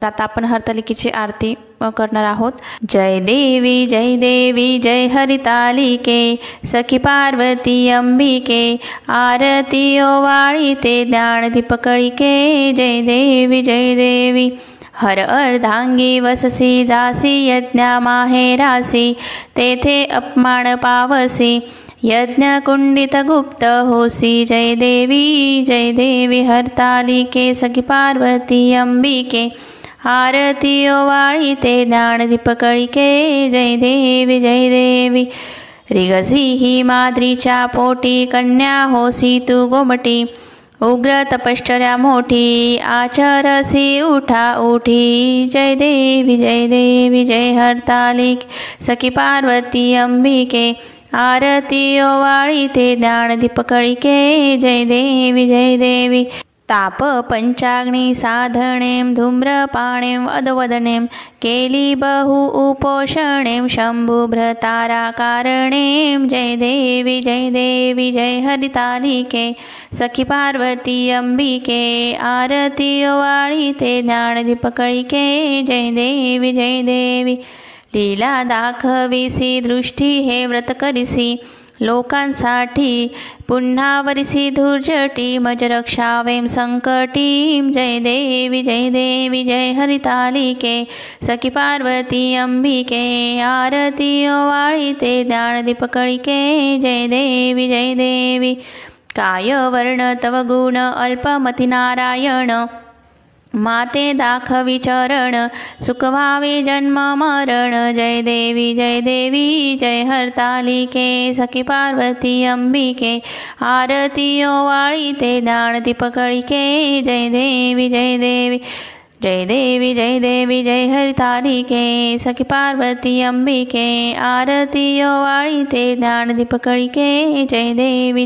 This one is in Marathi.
आता आपण हरतालिकेची आरती करणार आहोत। जय देवी जय हरितालिके, सखी पार्वती अंबिके, आरती ओवाळी ते ज्ञानदीप कळिके। जय देवी हर अर्धांगी वससी, जासी यज्ञा माहेरासी, तेथे अपमान पावसी, यज्ञ कुंडित गुप्त होसी। जय देवी हरतालिके, सखी पार्वती अंबिके, आरती ओवाळी ते ज्ञानदीप कळिके। जय देवी रिगसी ही माद्रीच्या पोटी, कन्या होसी तू गोमटी, उग्र तपश्चर्या मोठी, आचरसी उठा उठी। जय देवी जय हरतालिके, सखी पार्वती अंबिके, आरती ओवाळी ते ज्ञानदीप कळिके। जय देवी ताप पंचाग्नी साधनें, धूम्रपाणें अधवदनें, केली बहु उपोषणें, शंभुभ्रतारा कारणें। जय देवी जय हरितालिके, सखी पार्वती अंबिके, आरती ओवाळी ते ज्ञानदीप कळिके। जय देवी लीला दाखविसी, दृष्टी हे व्रत करिसी, लोकांसाठी पुन्हा वरिसी धुर्जटी, मज रक्षावें संकटी। जय देवी जय हरितालिके, सखी पार्वती अंबिके, आरती ओवाळी ते ज्ञानदीप कळिके। जय देवी काय वर्ण तव गुण, अल्पमती नारायण, माते दाखवी चरण, सुख व्हावे जन्म मरण। जय देवी जय हरतालिके, सखी पार्वती अंबिके, आरती ओवाळी ते ज्ञानदीप कळिके। जय देवी जय हरतालिके, सखी पार्वती अंबिके, आरती ओवाळी ते ज्ञानदीप कळिके। जय देवी